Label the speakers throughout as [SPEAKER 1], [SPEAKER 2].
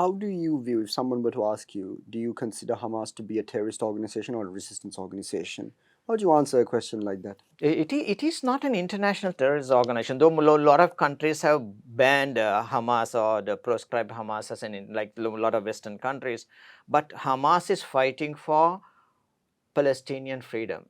[SPEAKER 1] How do you view, if someone were to ask you, do you consider Hamas to be a terrorist organization or a resistance organization? How do you answer a question like that?
[SPEAKER 2] It is not an international terrorist organization, though a lot of countries have banned Hamas or proscribed Hamas as like a lot of Western countries. But Hamas is fighting for Palestinian freedom.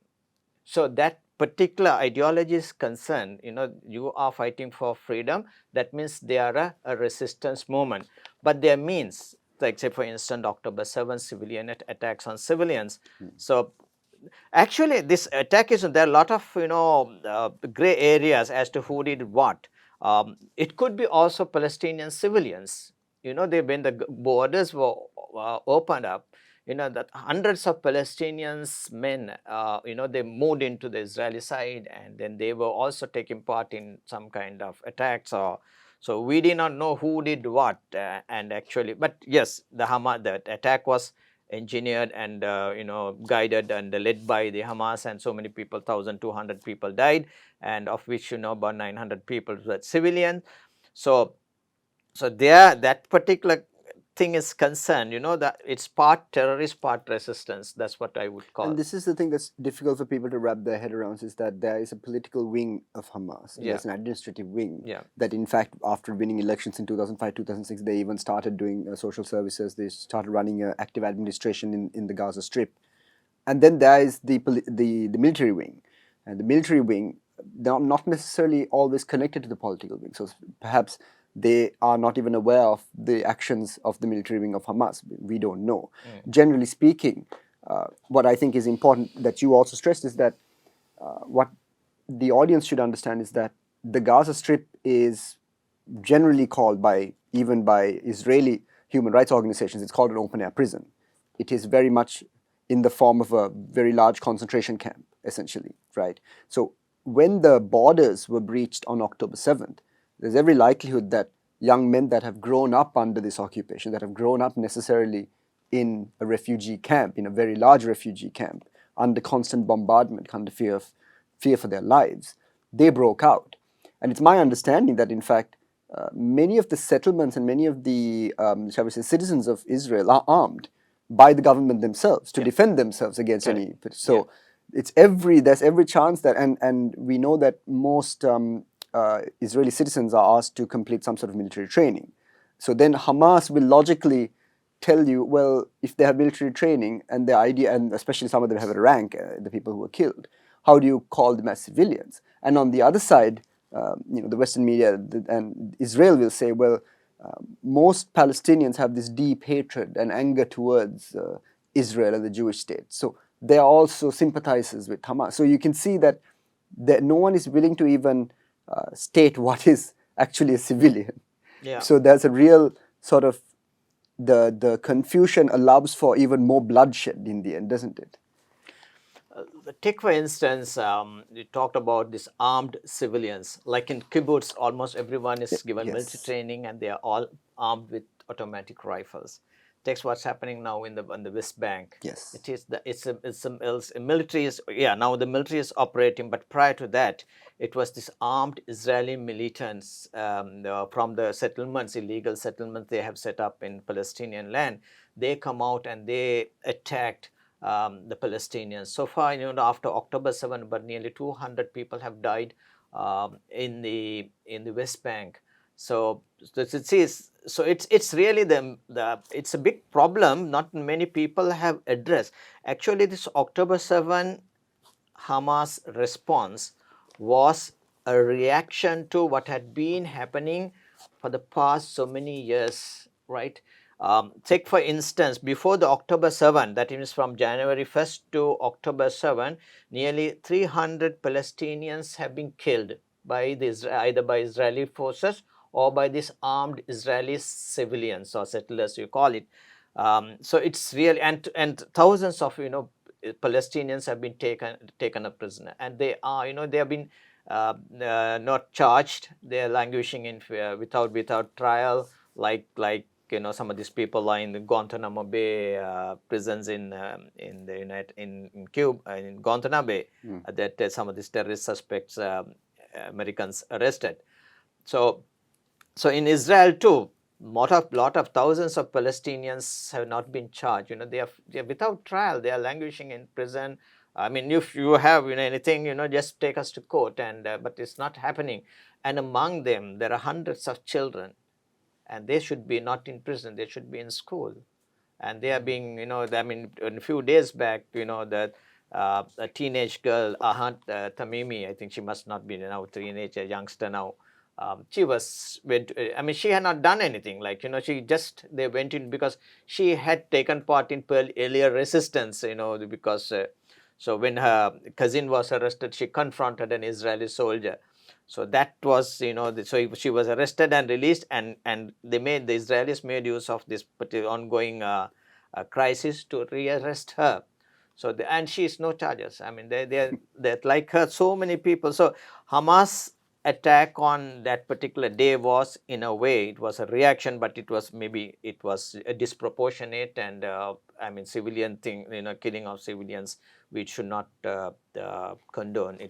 [SPEAKER 2] So that particular ideology is concerned, you are fighting for freedom. That means they are a resistance movement. But their means, like say for instance, October 7 civilian attacks on civilians. So actually, this attack is, there are a lot of gray areas as to who did what. It could be also Palestinian civilians. When the borders were opened up, that hundreds of Palestinians men, they moved into the Israeli side, and then they were also taking part in some kind of attacks. Or so we did not know who did what, and actually, but yes, the attack was engineered and guided and led by the Hamas, and so many people, 1,200 people died, and of which about 900 people were civilians. So there, that particular thing is concerned, that it's part terrorist, part resistance. That's what I would call.
[SPEAKER 1] And this is the thing that's difficult for people to wrap their head around, is that there is a political wing of Hamas, and there's an administrative wing that, in fact, after winning elections in 2005, 2006, they even started doing social services. They started running active administration in the Gaza Strip. And then there is the military wing. And the military wing, they're not necessarily always connected to the political wing. So perhaps they are not even aware of the actions of the military wing of Hamas. We don't know. Generally speaking, what I think is important that you also stressed is that what the audience should understand is that the Gaza Strip is generally called even by Israeli human rights organizations, it's called an open-air prison. It is very much in the form of a very large concentration camp, essentially, right? So when the borders were breached on October 7th, there's every likelihood that young men that have grown up under this occupation, that have grown up necessarily in a refugee camp, in a very large refugee camp, under constant bombardment, under fear for their lives, they broke out. And it's my understanding that, in fact, many of the settlements and many of the, shall we say, citizens of Israel are armed by the government themselves to defend themselves against any. So there's every chance that, and we know that most Israeli citizens are asked to complete some sort of military training. So then Hamas will logically tell you, well, if they have military training and the idea, and especially some of them have a rank, the people who were killed, how do you call them as civilians? And on the other side, the Western media and Israel will say, well, most Palestinians have this deep hatred and anger towards Israel and the Jewish state. So they are also sympathizers with Hamas. So you can see that no one is willing to even state what is actually a civilian. So there's a real sort of, the confusion allows for even more bloodshed in the end, doesn't it?
[SPEAKER 2] Take for instance, you talked about these armed civilians. Like in kibbutz, almost everyone is given military training, and they are all armed with automatic rifles. Take what's happening now on the West Bank.
[SPEAKER 1] Yes,
[SPEAKER 2] military is now the military is operating, but prior to that, it was this armed Israeli militants from the settlements, illegal settlements they have set up in Palestinian land. They come out and they attacked the Palestinians. So far, after October 7, but nearly 200 people have died in the West Bank. So it's really it's a big problem. Not many people have addressed. Actually, this October 7 Hamas response was a reaction to what had been happening for the past so many years, right? Take for instance, before the October 7, that is from January 1st to October 7, nearly 300 Palestinians have been killed by either by Israeli forces or by these armed Israeli civilians or settlers, you call it. So it's really, and thousands of Palestinians have been taken a prisoner, and they are they have been not charged. They are languishing in without trial, like some of these people are in the Guantanamo Bay prisons in Cuba, in Guantanamo Bay, that some of these terrorist suspects, Americans arrested. So in Israel too, lot of thousands of Palestinians have not been charged. They are without trial. They are languishing in prison. I mean, if you have anything, just take us to court. And but it's not happening. And among them, there are hundreds of children, and they should be not in prison. They should be in school, and they are being, I mean, a few days back, that a teenage girl, Ahad Tamimi, I think she must not be now teenage, a youngster now. She I mean, she had not done anything. Like, they went in because she had taken part in earlier resistance, because so when her cousin was arrested, she confronted an Israeli soldier. So that was, so she was arrested and released, and the Israelis made use of this particular ongoing crisis to rearrest her. So and she is no charges. I mean, they're like her, so many people. So Hamas attack on that particular day was, in a way, it was a reaction, but it was a disproportionate and I mean, civilian thing, killing of civilians, which should not condone. It